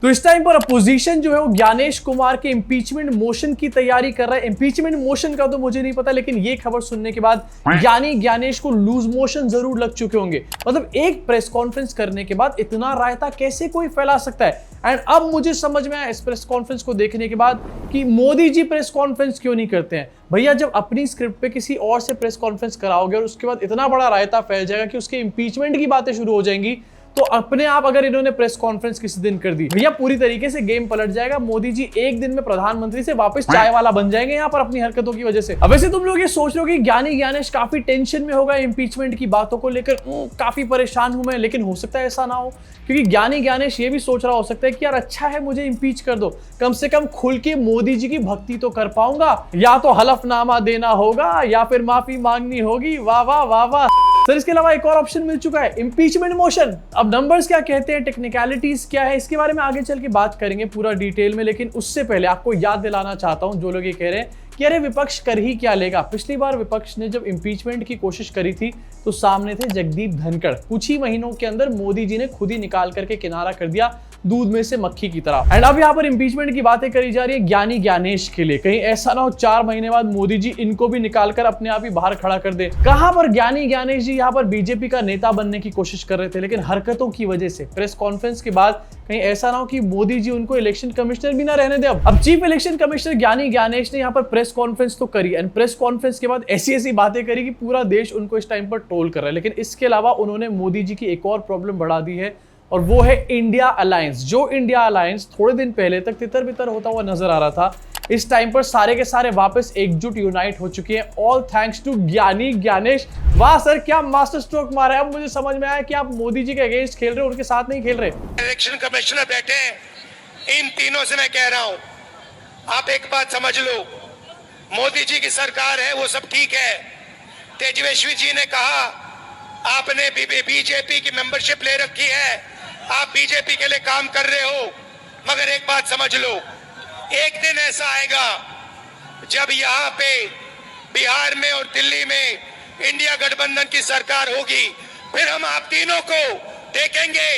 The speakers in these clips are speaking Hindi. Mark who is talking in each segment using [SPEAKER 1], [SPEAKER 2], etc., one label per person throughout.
[SPEAKER 1] तो इस टाइम पर अपोजिशन जो है वो ज्ञानेश कुमार के इंपीचमेंट मोशन की तैयारी कर रहा है। इंपीचमेंट मोशन का तो मुझे नहीं पता, लेकिन ये खबर सुनने के बाद ज्ञानेश को लूज मोशन जरूर लग चुके होंगे। मतलब एक प्रेस कॉन्फ्रेंस करने के बाद इतना रायता कैसे कोई फैला सकता है। एंड अब मुझे समझ में आया इस प्रेस कॉन्फ्रेंस को देखने के बाद कि मोदी जी प्रेस कॉन्फ्रेंस क्यों नहीं करते हैं। भैया जब अपनी स्क्रिप्ट पे किसी और से प्रेस कॉन्फ्रेंस कराओगे और उसके बाद इतना बड़ा रायता फैल जाएगा कि उसके इंपीचमेंट की बातें शुरू हो जाएंगी, तो अपने आप अगर इन्होंने प्रेस कॉन्फ्रेंस किसी दिन कर दी, भैया पूरी तरीके से गेम पलट जाएगा। मोदी जी एक दिन में प्रधानमंत्री से वापस चाय वाला बन जाएंगे यहाँ पर अपनी हरकतों की वजह से। अब वैसे तुम लोग ये सोच रहे हो कि ज्ञानेश काफी टेंशन में होगा इंपीचमेंट की बातों को लेकर, काफी परेशान हूं मैं, लेकिन हो सकता है ऐसा ना हो, क्योंकि ज्ञानेश ये भी सोच रहा हो सकता है कि यार अच्छा है मुझे इंपीच कर दो, कम से कम खुल के मोदी जी की भक्ति तो कर पाऊंगा, या तो हलफनामा देना होगा या फिर माफी मांगनी होगी। वाह वाह वाह वाह। सर इसके अलावा एक और ऑप्शन मिल चुका है, इंपीचमेंट मोशन। अब नंबर्स क्या कहते हैं, टेक्निकलिटीज क्या है, इसके बारे में आगे चल के बात करेंगे पूरा डिटेल में। लेकिन उससे पहले आपको याद दिलाना चाहता हूं, जो लोग ये कह रहे हैं कि अरे विपक्ष कर ही क्या लेगा। पिछली बार विपक्ष ने जब इंपीचमेंट की कोशिश करी थी तो सामने थे जगदीप धनखड़। कुछ ही महीनों के अंदर मोदी जी ने खुद ही निकाल करके किनारा कर दिया, दूध में से मक्खी की तरह। एंड अब यहाँ पर इंपीचमेंट की बातें करी जा रही है ज्ञानेश के लिए। कहीं ऐसा ना हो 4 महीने बाद मोदी जी इनको भी निकाल कर अपने आप ही बाहर खड़ा कर दे। कहां पर ज्ञानेश जी यहाँ पर बीजेपी का नेता बनने की कोशिश कर रहे थे, लेकिन हरकतों की वजह से प्रेस कॉन्फ्रेंस के बाद कहीं ऐसा ना हो कि मोदी जी उनको इलेक्शन कमिश्नर भी ना रहने दे। अब चीफ इलेक्शन कमिश्नर ज्ञानेश ने यहाँ पर प्रेस कॉन्फ्रेंस तो करी, एंड प्रेस कॉन्फ्रेंस के बाद ऐसी बातें करी कि पूरा देश उनको इस टाइम पर ट्रोल कर रहा है। लेकिन इसके अलावा उन्होंने मोदी जी की एक और प्रॉब्लम बढ़ा दी है, और वो है इंडिया अलायंस। जो इंडिया अलायंस थोड़े दिन पहले तक तितर बितर होता हुआ नजर आ रहा था, इस टाइम पर सारे के सारे वापस एकजुट यूनाइट हो चुके हैं, ऑल थैंक्स टू ज्ञानेश। वाह सर क्या मास्टर स्ट्रोक मारा है। अब मुझे समझ में आया कि आप मोदी जी के अगेंस्ट खेल रहे हो, उनके साथ नहीं खेल रहे।
[SPEAKER 2] इलेक्शन कमिश्नर बैठे हैं, इन तीनों से मैं कह रहा हूं, आप एक बात समझ लो, मोदी जी की सरकार है वो सब ठीक है। तेजस्वी जी ने कहा आपने बीजेपी की मेंबरशिप ले रखी है, आप बीजेपी के लिए काम कर रहे हो, मगर एक बात समझ लो, एक दिन ऐसा आएगा जब यहाँ पे बिहार में और दिल्ली में इंडिया गठबंधन की सरकार होगी, फिर हम आप तीनों को देखेंगे,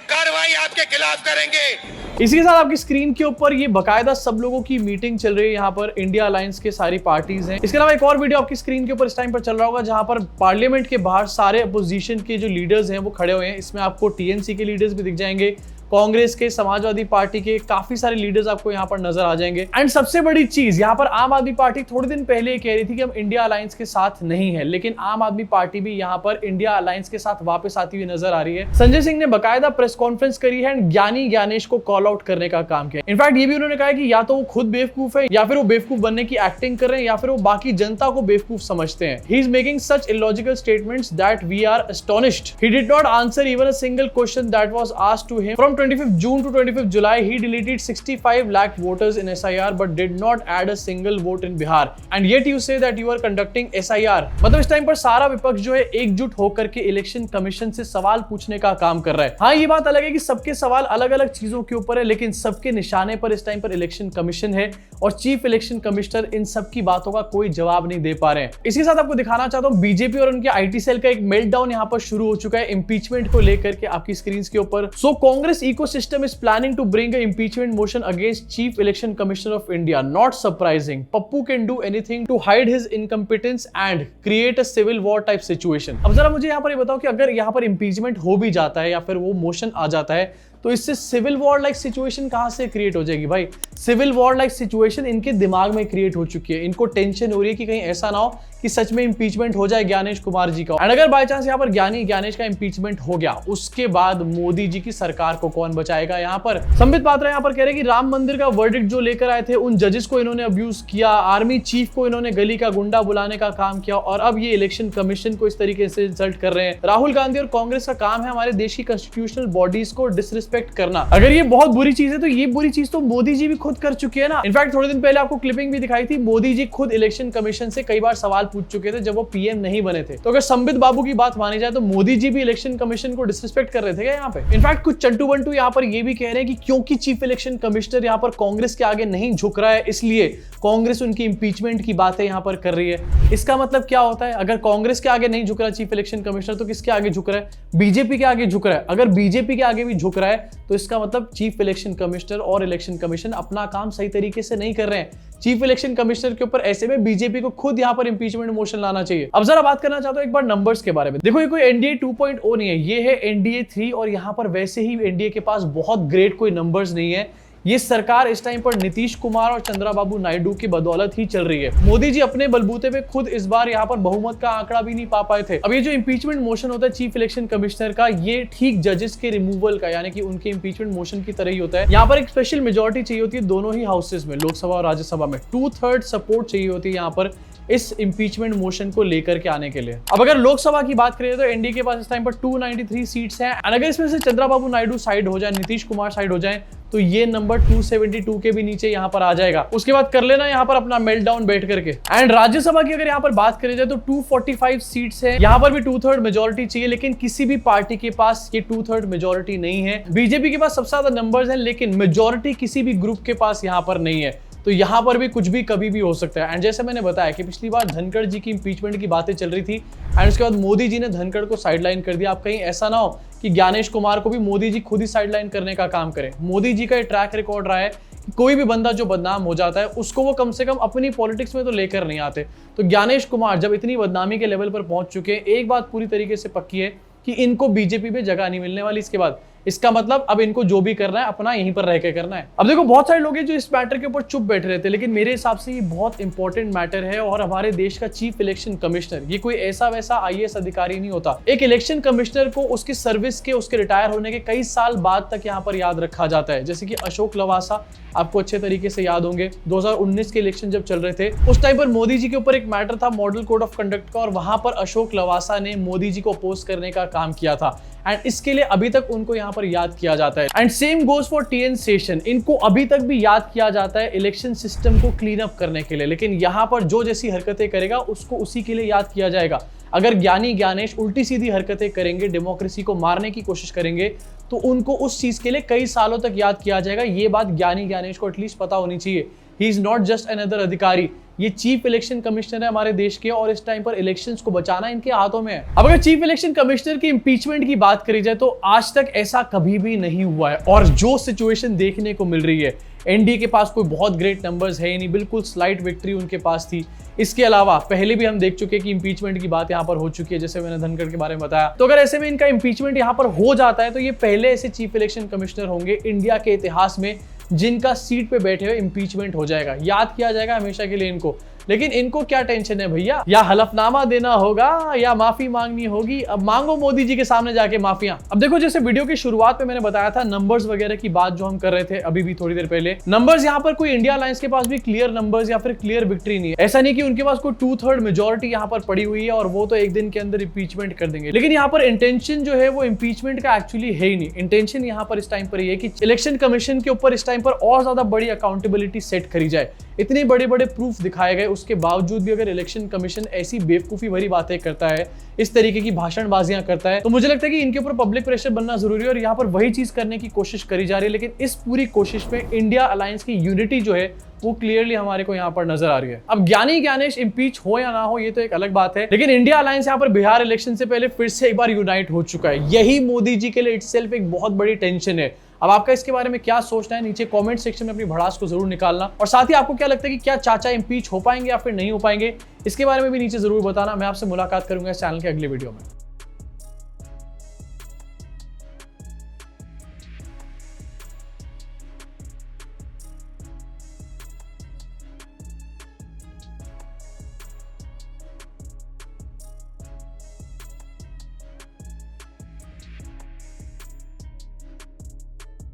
[SPEAKER 2] कार्रवाई आपके खिलाफ करेंगे।
[SPEAKER 1] इसी के साथ आपकी स्क्रीन के ऊपर ये बकायदा सब लोगों की मीटिंग चल रही है, यहाँ पर इंडिया अलायंस के सारी पार्टीज हैं। इसके अलावा एक और वीडियो आपकी स्क्रीन के ऊपर इस टाइम पर चल रहा होगा, जहां पर पार्लियामेंट के बाहर सारे अपोजिशन के जो लीडर्स हैं वो खड़े हुए हैं। इसमें आपको टीएमसी के लीडर्स भी दिख जाएंगे, कांग्रेस के, समाजवादी पार्टी के, काफी सारे लीडर्स आपको यहाँ पर नजर आ जाएंगे। एंड सबसे बड़ी चीज, यहाँ पर आम आदमी पार्टी थोड़े दिन पहले कह रही थी कि हम इंडिया अलायंस के साथ नहीं है, लेकिन आम आदमी पार्टी भी यहाँ पर इंडिया अलायंस के साथ वापस आती हुई नजर आ रही है। संजय सिंह ने बकायदा प्रेस कॉन्फ्रेंस करी है एंड ज्ञानेश को कॉल आउट करने का काम किया। इनफैक्ट ये भी उन्होंने कहा कि या तो वो खुद बेवकूफ है, या फिर वो बेवकूफ बनने की एक्टिंग कर रहे हैं, या फिर वो बाकी जनता को बेवकूफ समझते हैं। He is making such illogical statements that we are astonished. He did not answer even a single question that was asked to him from 25th June to 25th July. He deleted 65 lakh voters in SIR but did not add a single vote in Bihar. And yet you say that you are conducting SIR. मतलब इस टाइम पर सारा विपक्ष जो है एकजुट होकर के इलेक्शन कमीशन से सवाल पूछने का काम कर रहा है। हाँ ये बात अलग है कि सबके सवाल अलग अलग चीजों के ऊपर है, लेकिन सबके निशाने पर इस टाइम पर इलेक्शन कमीशन है, और चीफ इलेक्शन कमिश्नर इन सब की बातों का कोई जवाब नहीं दे पा रहे हैं। इसके साथ आपको दिखाना चाहता हूँ बीजेपी और उनके IT सेल का एक मेल्टडाउन यहाँ पर शुरू हो चुका है इंपीचमेंट को लेकर के आपकी स्क्रीन के ऊपर। So Congress ecosystem is planning to bring an impeachment motion against Chief Election Commissioner of India. Not surprising. Pappu can do anything to hide his incompetence and create a civil war type situation. अब जरा मुझे यहाँ पर ये बताओ कि अगर यहाँ पर impeachment हो भी जाता है या फिर वो मोशन आ जाता है, तो इससे सिविल वॉर लाइक सिचुएशन कहां से क्रिएट हो जाएगी। भाई सिविल वॉर लाइक सिचुएशन इनके दिमाग में क्रिएट हो चुकी है। इनको टेंशन हो रही है कि कहीं ऐसा ना हो कि सच में इंपीचमेंट हो जाए ज्ञानेश कुमार जी का। एंड अगर बाय चांस यहाँ पर ज्ञानेश का इंपीचमेंट हो गया, उसके बाद मोदी जी की सरकार को कौन बचाएगा। यहाँ पर संबित पात्रा यहाँ पर कह रहे हैं कि राम मंदिर का वर्डिक्ट जो लेकर आए थे, उन जजेस को इन्होंने अब्यूज किया, आर्मी चीफ को इन्होंने गली का गुंडा बुलाने का काम किया, और अब ये इलेक्शन कमीशन को इस तरीके से इंसल्ट कर रहे हैं। राहुल गांधी और कांग्रेस का काम है हमारे देश की कॉन्स्टिट्यूशनल बॉडीज को डिसरिस्पेक्ट करना। अगर ये बहुत बुरी चीज है तो ये बुरी चीज तो मोदी जी भी खुद कर चुके हैं ना। इनफैक्ट थोड़े दिन पहले आपको क्लिपिंग भी दिखाई थी, मोदी जी खुद इलेक्शन कमीशन से कई बार सवाल पूछ चुके थे जब वो पीएम नहीं बने थे। तो अगर संबित बाबू की बात मानी जाए तो मोदी जी भी इलेक्शन कमीशन को डिसरिस्पेक्ट कर रहे थे क्या यहाँ पे? इनफैक्ट कुछ चंटू बंटू यहाँ पर ये भी कह रहे हैं कि क्योंकि चीफ इलेक्शन कमिश्नर यहाँ पर कांग्रेस के आगे नहीं झुक रहा है, इसलिए कांग्रेस उनकी इंपीचमेंट की बातें यहाँ पर कर रही है। इसका मतलब क्या होता है? अगर कांग्रेस के आगे नहीं झुक रहा चीफ इलेक्शन कमिश्नर तो किसके आगे झुक रहा है? बीजेपी के आगे झुक रहा है। अगर बीजेपी के आगे भी झुक रहा है तो इसका मतलब चीफ इलेक्शन कमिश्नर और इलेक्शन कमीशन अपना काम सही तरीके से नहीं कर रहे हैं। चीफ इलेक्शन कमिश्नर के ऊपर ऐसे में बीजेपी को खुद यहाँ पर इंपीचमेंट मोशन लाना चाहिए। अब जरा बात करना चाहता हूं एक बार नंबर्स के बारे में। देखो ये कोई एनडीए 2.0 नहीं है, ये है एनडीए 3 और यहाँ पर वैसे ही एनडीए के पास बहुत ग्रेट कोई नंबर्स नहीं है। ये सरकार इस टाइम पर नीतीश कुमार और चंद्रबाबू नायडू की बदौलत ही चल रही है। मोदी जी अपने बलबूते पे खुद इस बार यहाँ पर बहुमत का आंकड़ा भी नहीं पा पाए थे। अब ये जो इंपीचमेंट मोशन होता है चीफ इलेक्शन कमिश्नर का, ये ठीक जजेस के रिमूवल का यानी कि उनके इंपीचमेंट मोशन की तरह ही होता है। यहाँ पर एक स्पेशल मेजोरिटी चाहिए होती है दोनों ही हाउसेस में, लोकसभा और राज्यसभा में 2/3 सपोर्ट चाहिए होती है यहाँ पर इस इंपीचमेंट मोशन को लेकर के आने के लिए। अब अगर लोकसभा की बात करें तो एनडीए के पास इस टाइम पर 293 सीट्स हैं। अगर इसमें से चंद्रबाबू नायडू साइड हो जाए, नीतीश कुमार साइड हो जाए तो ये नंबर 272 के भी नीचे यहाँ पर आ जाएगा। उसके बाद कर लेना यहाँ पर अपना मेल्टडाउन बैठ करके। एंड राज्यसभा की अगर यहाँ पर बात करी जाए तो 245 सीट्स है, यहाँ पर भी 2/3 मेजोरिटी चाहिए, लेकिन किसी भी पार्टी के पास ये 2/3 मेजोरिटी नहीं है। बीजेपी के पास सबसे ज्यादा नंबर्स हैं लेकिन मेजोरिटी किसी भी ग्रुप के पास यहाँ पर नहीं है। तो यहाँ पर भी कुछ भी कभी भी हो सकता है। एंड जैसे मैंने बताया कि पिछली बार धनखड़ जी की इंपीचमेंट की बातें चल रही थी एंड उसके बाद मोदी जी ने धनखड़ को साइडलाइन कर दिया। अब कहीं ऐसा ना हो कि ज्ञानेश कुमार को भी मोदी जी खुद ही साइडलाइन करने का काम करें। मोदी जी का ट्रैक रिकॉर्ड रहा है कि कोई भी बंदा जो बदनाम हो जाता है उसको वो कम से कम अपनी पॉलिटिक्स में तो लेकर नहीं आते। तो ज्ञानेश कुमार जब इतनी बदनामी के लेवल पर पहुंच चुके हैं, एक बात पूरी तरीके से पक्की है कि इनको बीजेपी में जगह नहीं मिलने वाली इसके बाद। इसका मतलब अब इनको जो भी करना है अपना यहीं पर रह के करना है। अब देखो बहुत सारे लोग हैं जो इस मैटर के ऊपर चुप बैठ रहे थे, लेकिन मेरे हिसाब से ये बहुत इंपॉर्टेंट मैटर है। और हमारे देश का चीफ इलेक्शन कमिश्नर ये कोई ऐसा वैसा आईएएस अधिकारी नहीं होता। एक इलेक्शन कमिश्नर को उसकी सर्विस के, उसके रिटायर होने के कई साल बाद तक यहाँ पर याद रखा जाता है। जैसे कि अशोक लवासा आपको अच्छे तरीके से याद होंगे, 2019 के इलेक्शन जब चल रहे थे उस टाइम पर मोदी जी के ऊपर एक मैटर था मॉडल कोड ऑफ कंडक्ट का, और वहां पर अशोक लवासा ने मोदी जी को अपोज करने का काम किया था। एंड इसके लिए अभी तक उनको यहाँ पर याद किया जाता है। And same goes for TN Seshan, इनको अभी तक भी याद किया जाता है इलेक्शन सिस्टम को क्लीन अप करने के लिए। लेकिन यहाँ पर जो जैसी हरकतें करेगा उसको उसी के लिए याद किया जाएगा। अगर ज्ञानी ज्ञानेश उल्टी सीधी हरकतें करेंगे, डेमोक्रेसी को मारने की कोशिश करेंगे, तो उनको उस चीज के लिए कई सालों तक याद किया जाएगा। ये बात ज्ञानी ज्ञानेश को एटलीस्ट पता होनी चाहिए। He is not just another अधिकारी, ये चीफ इलेक्शन कमिश्नर है हमारे देश के, और इस टाइम पर इलेक्शंस को बचाना इनके हाथों में है। अब अगर चीफ इलेक्शन कमिश्नर की इंपीचमेंट की बात करी जाए तो आज तक ऐसा कभी भी नहीं हुआ है। और जो सिचुएशन देखने को मिल रही है, एनडीए के पास कोई बहुत ग्रेट नंबर्स है ही नहीं, बिल्कुल स्लाइट विक्ट्री उनके पास थी। इसके अलावा पहले भी हम देख चुके हैं कि इंपीचमेंट की बात यहाँ पर हो चुकी है, जैसे मैंने धनखड़ के बारे में बताया। तो अगर ऐसे में इनका इंपीचमेंट यहाँ पर हो जाता है तो ये पहले ऐसे चीफ इलेक्शन कमिश्नर होंगे इंडिया के इतिहास में जिनका सीट पे बैठे हुए इंपीचमेंट हो जाएगा, याद किया जाएगा हमेशा के लिए इनको। लेकिन इनको क्या टेंशन है भैया, या हलफनामा देना होगा या माफी मांगनी होगी। अब मांगो मोदी जी के सामने जाके माफिया। अब देखो जैसे वीडियो की शुरुआत में मैंने बताया था नंबर्स वगैरह की बात जो हम कर रहे थे अभी भी थोड़ी देर पहले, नंबर्स यहाँ पर कोई इंडिया अलायंस के पास भी क्लियर नंबर्स या फिर क्लियर विक्ट्री नहीं है। ऐसा नहीं कि उनके पास कोई 2/3 मेजोरिटी यहाँ पर पड़ी हुई है और वो तो एक दिन के अंदर इंपीचमेंट कर देंगे। लेकिन यहाँ पर इंटेंशन जो है वो इंपीचमेंट का एक्चुअली है ही नहीं। इंटेंशन यहाँ पर इस टाइम पर ये कि इलेक्शन कमीशन के ऊपर इस टाइम पर और ज्यादा बड़ी अकाउंटेबिलिटी सेट करी जाए। इतने बड़े बड़े प्रूफ दिखाए गए, उसके बावजूद भी अगर इलेक्शन कमीशन ऐसी बेवकूफी भरी बातें करता है, इस तरीके की भाषणबाजियां करता है, तो मुझे लगता है कि इनके ऊपर पब्लिक प्रेशर बनना जरूरी है। और यहाँ पर वही चीज करने की कोशिश करी जा रही है। लेकिन इस पूरी कोशिश में इंडिया अलायंस की यूनिटी जो है वो क्लियरली हमारे को यहाँ पर नजर आ रही है। अब ज्ञानी ज्ञानेश इंपीच हो या ना हो ये तो एक अलग बात है, लेकिन इंडिया अलायंस यहाँ पर बिहार इलेक्शन से पहले फिर से एक बार यूनाइट हो चुका है। यही मोदी जी के लिए इटसेल्फ एक बहुत बड़ी टेंशन है। अब आपका इसके बारे में क्या सोचना है नीचे कमेंट सेक्शन में अपनी भड़ास को जरूर निकालना। और साथ ही आपको क्या लगता है कि क्या चाचा इंपीच हो पाएंगे या फिर नहीं हो पाएंगे, इसके बारे में भी नीचे जरूर बताना। मैं आपसे मुलाकात करूंगा इस चैनल के अगले वीडियो में।